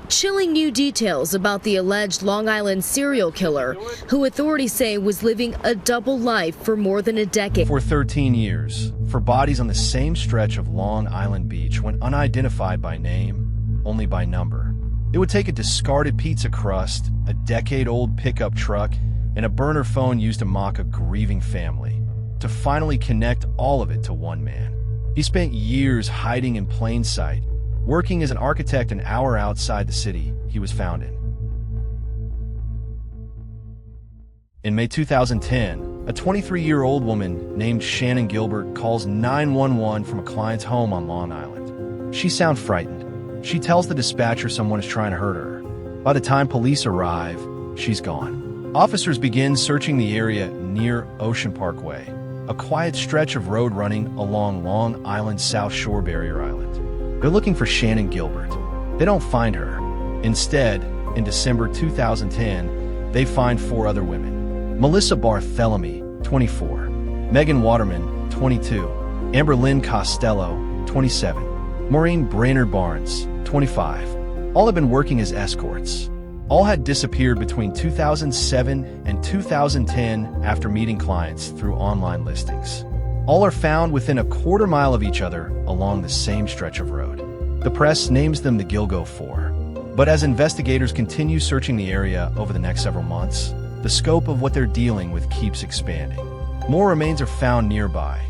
Chilling new details about the alleged Long Island serial killer, who authorities say was living a double life for more than a decade. For 13 years, for bodies on the same stretch of Long Island Beach went unidentified by name, only by number. It would take a discarded pizza crust, a decade-old pickup truck, and a burner phone used to mock a grieving family to finally connect all of it to one man. He spent years hiding in plain sight, working as an architect an hour outside the city he was found in. In May 2010, a 23-year-old woman named Shannon Gilbert calls 911 from a client's home on Long Island. She sounds frightened. She tells the dispatcher someone is trying to hurt her. By the time police arrive, she's gone. Officers begin searching the area near Ocean Parkway, a quiet stretch of road running along Long Island's South Shore barrier island. They're looking for Shannon Gilbert. They don't find her. Instead, in December 2010, they find 4 other women. Melissa Barthélemy, 24, Megan Waterman, 22, Amber Lynn Costello, 27, Maureen Brainerd Barnes, 25. All have been working as escorts. All had disappeared between 2007 and 2010 after meeting clients through online listings. All are found within a quarter mile of each other along the same stretch of road. The press names them the Gilgo Four. But as investigators continue searching the area over the next several months, the scope of what they're dealing with keeps expanding. More remains are found nearby,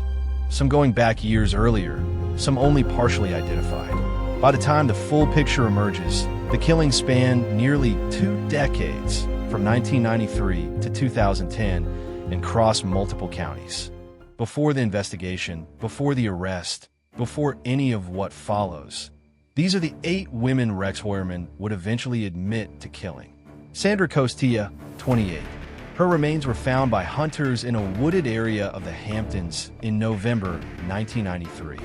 some going back years earlier, some only partially identified. By the time the full picture emerges, the killings span nearly 2 decades, from 1993 to 2010, and cross multiple counties. Before the investigation, before the arrest, before any of what follows, these are the 8 women Rex Heuermann would eventually admit to killing. Sandra Costilla, 28. Her remains were found by hunters in a wooded area of the Hamptons in November 1993.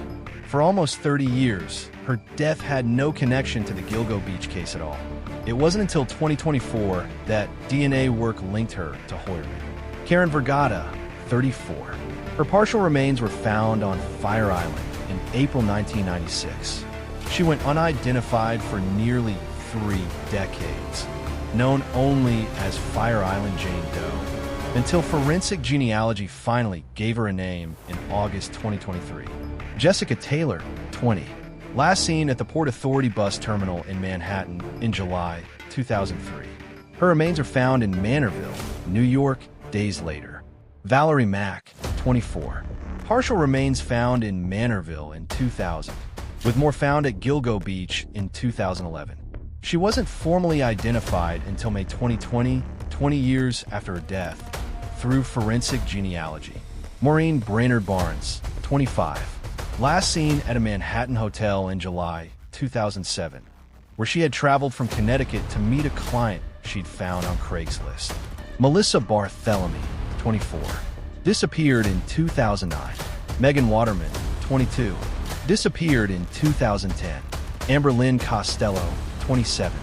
For almost 30 years, her death had no connection to the Gilgo Beach case at all. It wasn't until 2024 that DNA work linked her to Heuermann. Karen Vergata, 34. Her partial remains were found on Fire Island in April 1996. She went unidentified for nearly 3 decades, known only as Fire Island Jane Doe, until forensic genealogy finally gave her a name in August 2023. Jessica Taylor, 20, last seen at the Port Authority bus terminal in Manhattan in July 2003. Her remains are found in Manorville, New York, days later. Valerie Mack, 24, partial remains found in Manorville in 2000, with more found at Gilgo Beach in 2011. She wasn't formally identified until May 2020, 20 years after her death, through forensic genealogy. Maureen Brainerd Barnes, 25, last seen at a Manhattan hotel in July 2007, where she had traveled from Connecticut to meet a client she'd found on Craigslist. Melissa Barthélemy, 24, disappeared in 2009. Megan Waterman, 22, disappeared in 2010. Amber Lynn Costello, 27,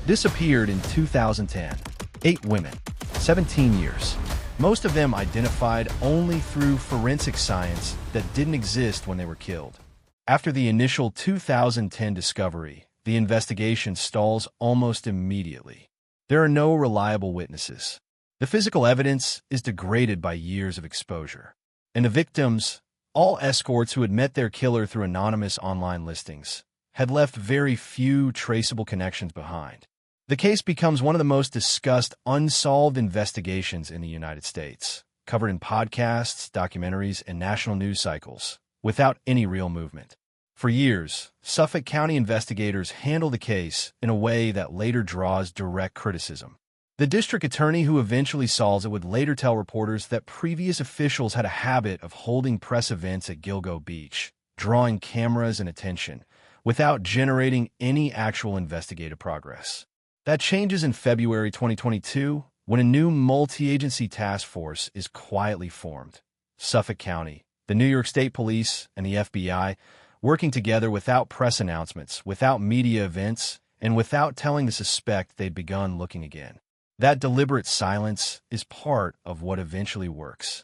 disappeared in 2010. 8 women, 17 years. Most of them identified only through forensic science that didn't exist when they were killed. After the initial 2010 discovery, the investigation stalls almost immediately. There are no reliable witnesses. The physical evidence is degraded by years of exposure. And the victims, all escorts who had met their killer through anonymous online listings, had left very few traceable connections behind. The case becomes one of the most discussed unsolved investigations in the United States, covered in podcasts, documentaries, and national news cycles, without any real movement. For years, Suffolk County investigators handle the case in a way that later draws direct criticism. The district attorney who eventually solves it would later tell reporters that previous officials had a habit of holding press events at Gilgo Beach, drawing cameras and attention, without generating any actual investigative progress. That changes in February 2022 when a new multi-agency task force is quietly formed. Suffolk County, the New York State Police, and the FBI working together without press announcements, without media events, and without telling the suspect they'd begun looking again. That deliberate silence is part of what eventually works.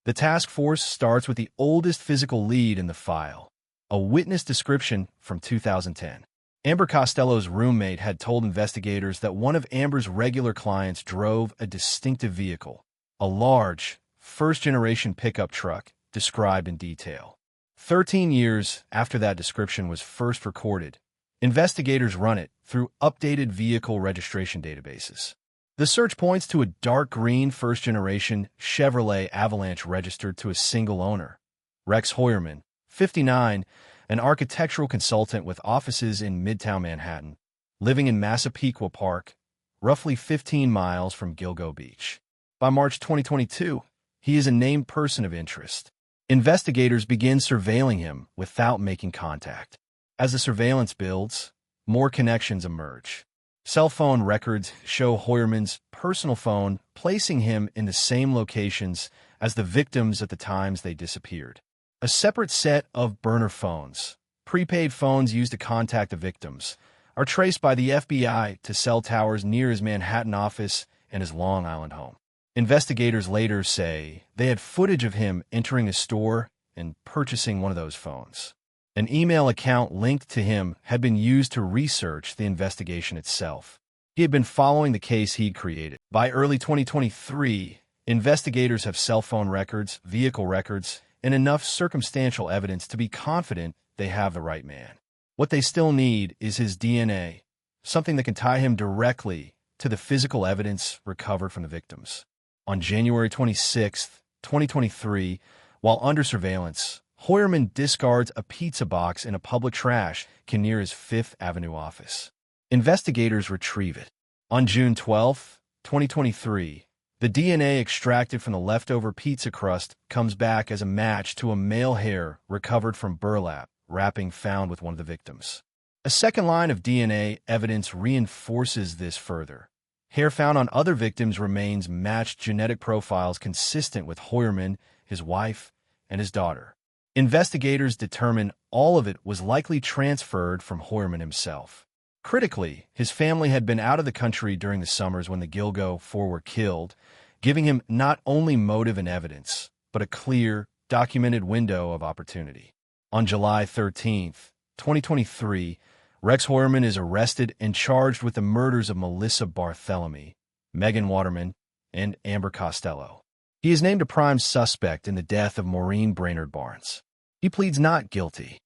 The task force starts with the oldest physical lead in the file, a witness description from 2010. Amber Costello's roommate had told investigators that one of Amber's regular clients drove a distinctive vehicle, a large, first-generation pickup truck, described in detail. 13 years after that description was first recorded, investigators run it through updated vehicle registration databases. The search points to a dark green first-generation Chevrolet Avalanche registered to a single owner, Rex Heuermann, 59, an architectural consultant with offices in Midtown Manhattan, living in Massapequa Park, roughly 15 miles from Gilgo Beach. By March 2022, he is a named person of interest. Investigators begin surveilling him without making contact. As the surveillance builds, more connections emerge. Cell phone records show Heuermann's personal phone, placing him in the same locations as the victims at the times they disappeared. A separate set of burner phones, prepaid phones used to contact the victims, are traced by the FBI to cell towers near his Manhattan office and his Long Island home. Investigators later say they had footage of him entering a store and purchasing one of those phones. An email account linked to him had been used to research the investigation itself. He had been following the case he'd created. By early 2023, investigators have cell phone records, vehicle records, and enough circumstantial evidence to be confident they have the right man. What they still need is his DNA, something that can tie him directly to the physical evidence recovered from the victims. On January 26, 2023, while under surveillance, Heuermann discards a pizza box in a public trash can near his Fifth Avenue office. Investigators retrieve it. On June 12, 2023, the DNA extracted from the leftover pizza crust comes back as a match to a male hair recovered from burlap wrapping found with one of the victims. A second line of DNA evidence reinforces this further. Hair found on other victims' remains matched genetic profiles consistent with Heuermann, his wife, and his daughter. Investigators determine all of it was likely transferred from Heuermann himself. Critically, his family had been out of the country during the summers when the Gilgo Four were killed, giving him not only motive and evidence, but a clear, documented window of opportunity. On July 13, 2023, Rex Heuermann is arrested and charged with the murders of Melissa Barthelemy, Megan Waterman, and Amber Costello. He is named a prime suspect in the death of Maureen Brainerd Barnes. He pleads not guilty.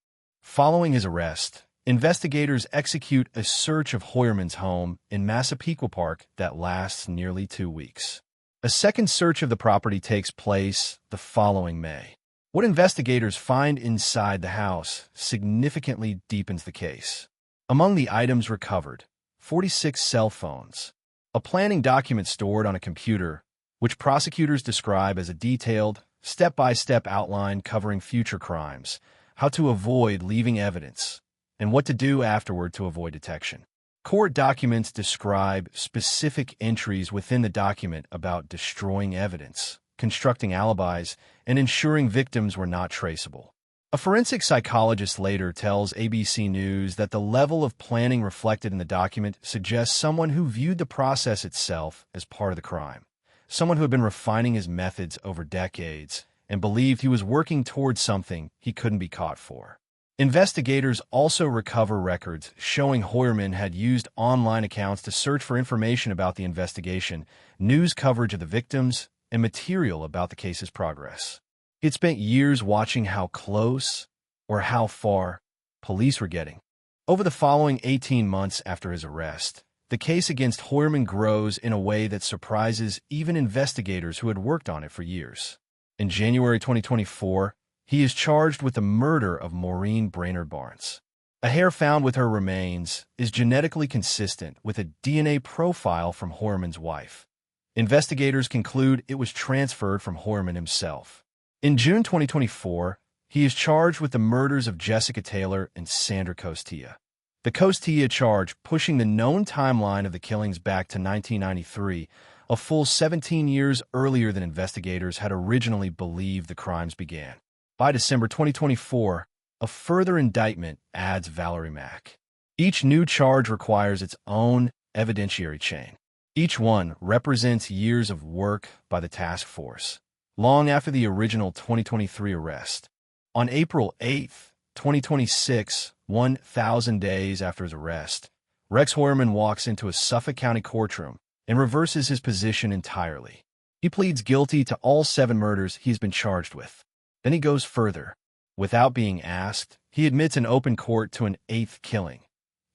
Following his arrest, investigators execute a search of Heuermann's home in Massapequa Park that lasts nearly 2 weeks. A second search of the property takes place the following May. What investigators find inside the house significantly deepens the case. Among the items recovered, 46 cell phones, a planning document stored on a computer, which prosecutors describe as a detailed, step-by-step outline covering future crimes, how to avoid leaving evidence, and what to do afterward to avoid detection. Court documents describe specific entries within the document about destroying evidence, constructing alibis, and ensuring victims were not traceable. A forensic psychologist later tells ABC News that the level of planning reflected in the document suggests someone who viewed the process itself as part of the crime, someone who had been refining his methods over decades and believed he was working towards something he couldn't be caught for. Investigators also recover records showing Heuermann had used online accounts to search for information about the investigation, news coverage of the victims, and material about the case's progress. He'd spent years watching how close, or how far, police were getting. Over the following 18 months after his arrest, the case against Heuermann grows in a way that surprises even investigators who had worked on it for years. In January 2024, he is charged with the murder of Maureen Brainerd Barnes. A hair found with her remains is genetically consistent with a DNA profile from Heuermann's wife. Investigators conclude it was transferred from Heuermann himself. In June 2024, he is charged with the murders of Jessica Taylor and Sandra Costilla. The Costilla charge pushing the known timeline of the killings back to 1993, a full 17 years earlier than investigators had originally believed the crimes began. By December 2024, a further indictment adds Valerie Mack. Each new charge requires its own evidentiary chain. Each one represents years of work by the task force, long after the original 2023 arrest. On April 8, 2026, 1,000 days after his arrest, Rex Heuermann walks into a Suffolk County courtroom and reverses his position entirely. He pleads guilty to all 7 murders he's been charged with. Then he goes further. Without being asked, he admits in open court to an 8th killing.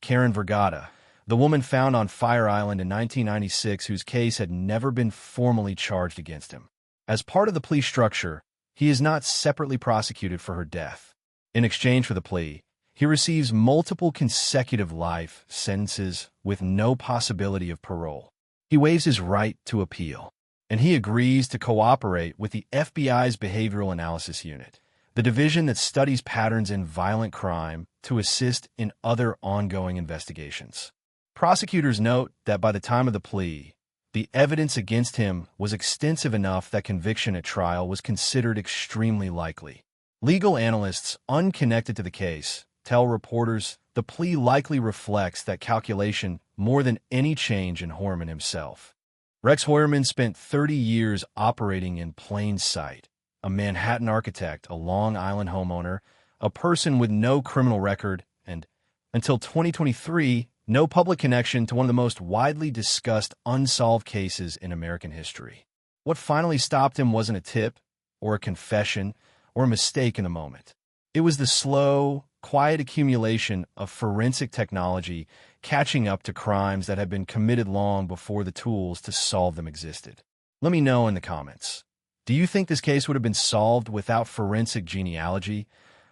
Karen Vergata, the woman found on Fire Island in 1996 whose case had never been formally charged against him. As part of the plea structure, he is not separately prosecuted for her death. In exchange for the plea, he receives multiple consecutive life sentences with no possibility of parole. He waives his right to appeal, and he agrees to cooperate with the FBI's Behavioral Analysis Unit, the division that studies patterns in violent crime, to assist in other ongoing investigations. Prosecutors note that by the time of the plea, the evidence against him was extensive enough that conviction at trial was considered extremely likely. Legal analysts unconnected to the case tell reporters the plea likely reflects that calculation more than any change in Heuermann himself. Rex Heuermann spent 30 years operating in plain sight, a Manhattan architect, a Long Island homeowner, a person with no criminal record, and, until 2023, no public connection to one of the most widely discussed unsolved cases in American history. What finally stopped him wasn't a tip, or a confession, or a mistake in the moment. It was the slow, quiet accumulation of forensic technology catching up to crimes that had been committed long before the tools to solve them existed. Let me know in the comments. Do you think this case would have been solved without forensic genealogy,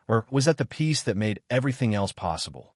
or was that the piece that made everything else possible?